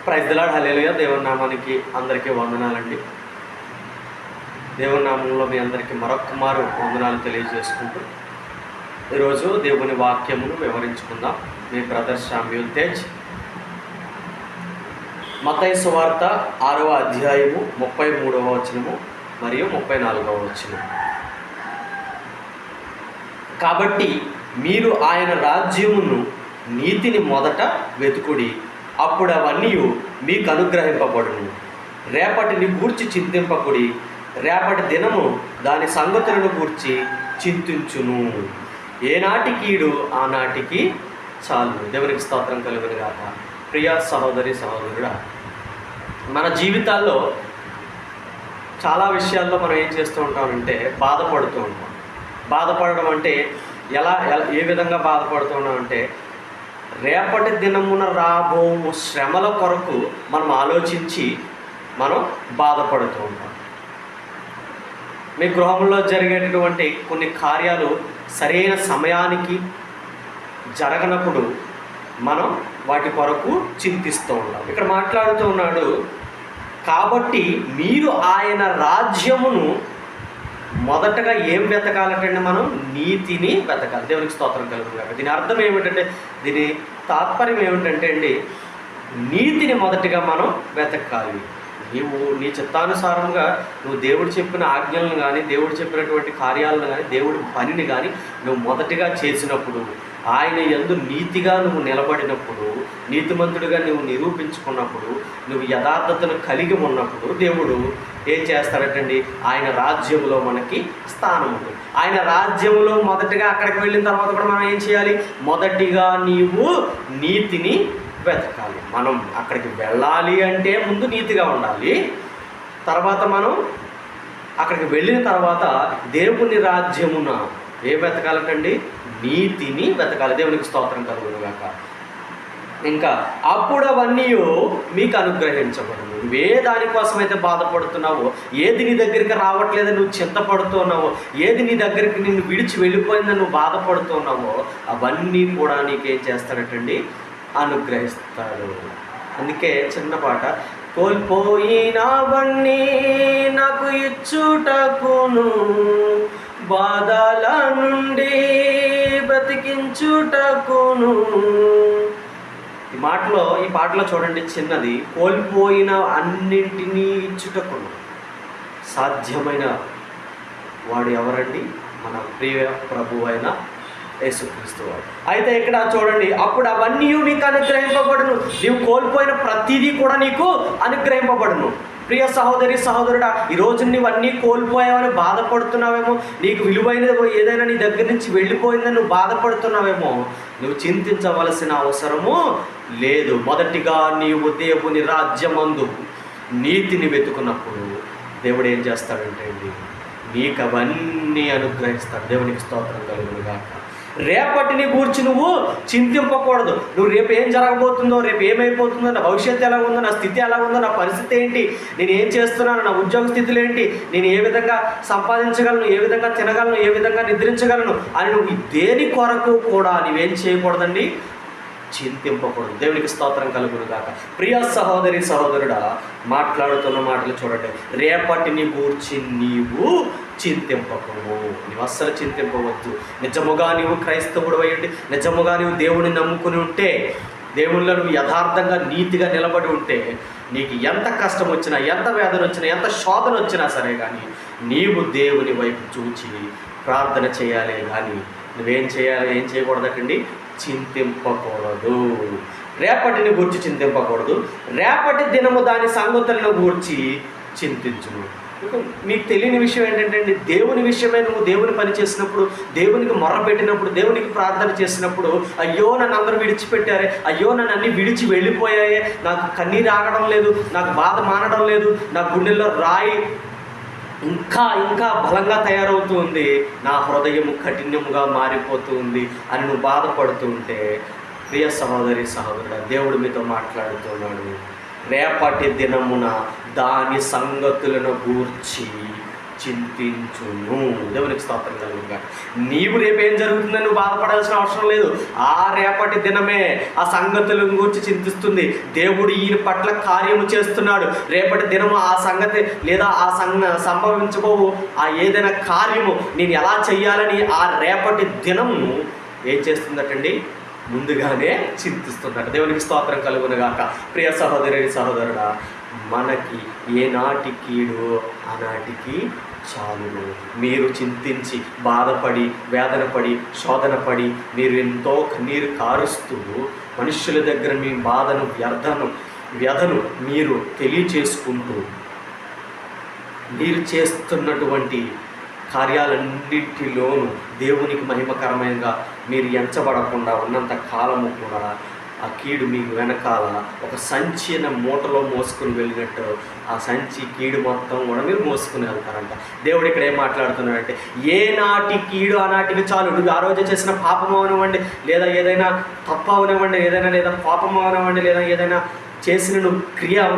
Praise the lord, హల్లెలూయా. దేవుని నామానికి అందరికీ వందనాలండి. దేవుని నామంలో మీ అందరికీ మరొక్కమారు వందనాలు తెలియజేసుకుంటూ ఈరోజు దేవుని వాక్యమును వివరించుకుందాం. మీ బ్రదర్ శామ్యూల్ తేజ్. మత్తయి సువార్త 6వ అధ్యాయము 33వ వచనము మరియు 34వ వచనం. కాబట్టి మీరు ఆయన రాజ్యమును నీతిని మొదట వెతుకుడి, అప్పుడు అవన్నీ మీకు అనుగ్రహింపబడును. రేపటిని గూర్చి చింతింపకుడి, రేపటి దినము దాని సంగతులను గూర్చి చింతించును. ఏనాటి కీడు ఆనాటికి చాలు. దేవునికి స్తోత్రం కలుగును గాక. ప్రియ సహోదరి సహోదరుడా, మన జీవితాల్లో చాలా విషయాల్లో మనం ఏం చేస్తూ ఉంటామంటే బాధపడుతూ ఉంటాం. బాధపడడం అంటే ఏ విధంగా బాధపడుతున్నామంటే, రేపటి దినమున రాబో శ్రమల కొరకు మనం ఆలోచించి మనం బాధపడుతూ ఉంటాం. మీ గృహంలో జరిగేటటువంటి కొన్ని కార్యాలు సరైన సమయానికి జరగనప్పుడు మనం వాటి కొరకు చింతిస్తూ ఉంటాం. ఇక్కడ మాట్లాడుతూ ఉన్నాడు, కాబట్టి మీరు ఆయన రాజ్యమును మొదటగా ఏం వెతకాలంటే మనం నీతిని వెతకాలి. దేవునికి స్తోత్రం కలుగుతుంది. దీని అర్థం ఏమిటంటే, దీని తాత్పర్యం ఏమిటంటే అండి, నీతిని మొదటిగా మనం వెతకాలి. నీ చిత్తానుసారంగా నువ్వు దేవుడు చెప్పిన ఆజ్ఞలను కానీ, దేవుడు చెప్పినటువంటి కార్యాలను కానీ, దేవుడి పనిని కానీ నువ్వు మొదటిగా చేసినప్పుడు, ఆయన యందు నీతిగా నువ్వు నిలబడినప్పుడు, నీతిమంతుడిగా నువ్వు నిరూపించుకున్నప్పుడు, నువ్వు యథార్థతను కలిగి ఉన్నప్పుడు దేవుడు ఏం చేస్తాడటండి, ఆయన రాజ్యంలో మనకి స్థానం ఉంటుంది. ఆయన రాజ్యంలో మొదటిగా అక్కడికి వెళ్ళిన తర్వాత కూడా మనం ఏం చేయాలి? మొదటిగా నీవు నీతిని వెతకాలి. మనం అక్కడికి వెళ్ళాలి అంటే ముందు నీతిగా ఉండాలి. తర్వాత మనం అక్కడికి వెళ్ళిన తర్వాత దేవుని రాజ్యమున ఏం వెతకాలంటండి? నీతిని వెతకాలి. దేవునికి స్తోత్రం కలుగును గాక. ఇంకా అప్పుడు అవన్నీ మీకు అనుగ్రహించబడును. నువ్వే దానికోసమైతే బాధపడుతున్నావో, ఏది నీ దగ్గరికి రావట్లేదని నువ్వు చింతపడుతున్నావో, ఏది నీ దగ్గరికి నిన్ను విడిచి వెళ్ళిపోయిందని నువ్వు బాధపడుతున్నావో, అవన్నీ కూడా నీకేం చేస్తాడటండి? అనుగ్రహిస్తాడు. అందుకే చిన్న పాట, కోల్పోయినవన్నీ నాకు ఇచ్చుటకును, బాధల నుండి బ్రతికించుటకును. ఈ పాటలో చూడండి, చిన్నది, కోల్పోయిన అన్నింటినీ ఇచ్చుటకును సాధ్యమైన వాడు ఎవరండి? మన ప్రియ ప్రభు అయిన యేసుక్రీస్తు వాడు. అయితే ఇక్కడ చూడండి, అప్పుడు అవన్నీ మీకు అనుగ్రహింపబడును. నీవు కోల్పోయిన ప్రతిదీ కూడా నీకు అనుగ్రహింపబడును. ప్రియ సహోదరి సహోదరుడా, ఈరోజు నువ్వన్నీ కోల్పోయావని బాధపడుతున్నావేమో, నీకు విలువైనది ఏదైనా నీ దగ్గర నుంచి వెళ్ళిపోయిందని నువ్వు బాధపడుతున్నావేమో, నువ్వు చింతించవలసిన అవసరము లేదు. మొదటిగా నీవు దేవుని రాజ్యమందు నీతిని వెతుకున్నప్పుడు దేవుడు ఏం చేస్తాడంటే అండి, నీకు అవన్నీ అనుగ్రహిస్తాడు. దేవునికి స్తోత్రం కలుగును గాక. రేపటిని గూర్చి నువ్వు చింతింపకూడదు. నువ్వు రేపు ఏం జరగబోతుందో, రేపు ఏమైపోతుందో, నా భవిష్యత్తు ఎలా ఉందో, నా స్థితి ఎలా ఉందో, నా పరిస్థితి ఏంటి, నేను ఏం చేస్తున్నాను, నా ఉద్యోగ స్థితులు ఏంటి, నేను ఏ విధంగా సంపాదించగలను, ఏ విధంగా తినగలను, ఏ విధంగా నిద్రించగలను అని నువ్వు దేని కొరకు కూడా నువ్వేం చేయకూడదండి? చింతింపకూడదు. దేవునికి స్తోత్రం కలుగును గాక. ప్రియ సహోదరి సహోదరుడా, మాట్లాడుతున్న మాటలు చూడండి. రేపటిని గూర్చి నీవు చింతింపకము. నీవు అస్సలు చింతింపవద్దు. నిజముగా నీవు క్రైస్తవుడు అయ్యండి, నిజముగా నీవు దేవుని నమ్ముకుని ఉంటే, దేవుళ్ళో నువ్వు యథార్థంగా నీతిగా నిలబడి ఉంటే, నీకు ఎంత కష్టం వచ్చినా, ఎంత వేదన వచ్చినా, ఎంత శోధన వచ్చినా సరే కానీ నీవు దేవుని వైపు చూచి ప్రార్థన చేయాలి. కానీ నువ్వేం చేయాలి? ఏం చేయకూడదటండి? చింతింపకూడదు. రేపటిని గూర్చి చింతింపకూడదు, రేపటి దినము దాని సంగతులను గూర్చి చింతించును. మీకు తెలియని విషయం ఏంటంటే అండి, దేవుని విషయమే నువ్వు దేవుని పని చేసినప్పుడు, దేవునికి మొర్ర పెట్టినప్పుడు, దేవునికి ప్రార్థన చేసినప్పుడు, అయ్యో నన్ను అందరూ విడిచిపెట్టారే, అయ్యో నన్ను అన్నీ విడిచి వెళ్ళిపోయాయే, నాకు కన్నీరు ఆగడం లేదు, నాకు బాధ మానడం లేదు, నా గుండెల్లో రాయి ఇంకా బలంగా తయారవుతూ ఉంది, నా హృదయము కఠినముగా మారిపోతూ ఉంది అని నువ్వు బాధపడుతూ ఉంటే, ప్రియ సహోదరి సహోదరుడా, దేవుడు మీతో మాట్లాడుతున్నాడు. రేపటి దినమున దాని సంగతులను గూర్చి చింతించును. దేవునికి స్తోత్రం కలుగుగా. నీవు రేపేం జరుగుతుందని నువ్వు బాధపడాల్సిన అవసరం లేదు. ఆ రేపటి దినమే ఆ సంగతుల గురించి చింతిస్తుంది. దేవుడు ఈయన పట్ల కార్యము చేస్తున్నాడు. రేపటి దినము ఆ సంగతి లేదా ఆ సంభవించబోవు ఆ ఏదైనా కార్యము నేను ఎలా చెయ్యాలని ఆ రేపటి దినమును ఏం చేస్తుందటండి, ముందుగానే చింతిస్తుందట. దేవునికి స్తోత్రం కలుగునుగాక. ప్రియ సహోదరి సహోదరుడా, మనకి ఏనాటి కీడు ఆనాటికి చాలును. మీరు చింతించి బాధపడి వేదన పడి శోధన పడి మీరు ఎంతో కన్నీరు కారుస్తూ మనుష్యుల దగ్గర మీ బాధను వ్యధను మీరు తెలియచేసుకుంటూ మీరు చేస్తున్నటువంటి కార్యాలన్నిటిలోనూ దేవునికి మహిమకరమైనగా మీరు ఎంచబడకుండా ఉన్నంత కాలము కూడా ఆ కీడు మీకు వెనకాల ఒక సంచి అనే మూటలో మోసుకుని వెళ్ళినట్టు ఆ సంచి కీడు మొత్తం కూడా మీరు మోసుకుని వెళ్తారంట. దేవుడు ఇక్కడ ఏం మాట్లాడుతున్నాడంటే, ఏ నాటి కీడు ఆనాటికి చాలు. నువ్వు ఆ రోజు చేసిన పాపం అవనివ్వండి, లేదా ఏదైనా తప్పు అవనివ్వండి, లేదా కోపం అవనివ్వండి, లేదా ఏదైనా చేసిన నువ్వు క్రియ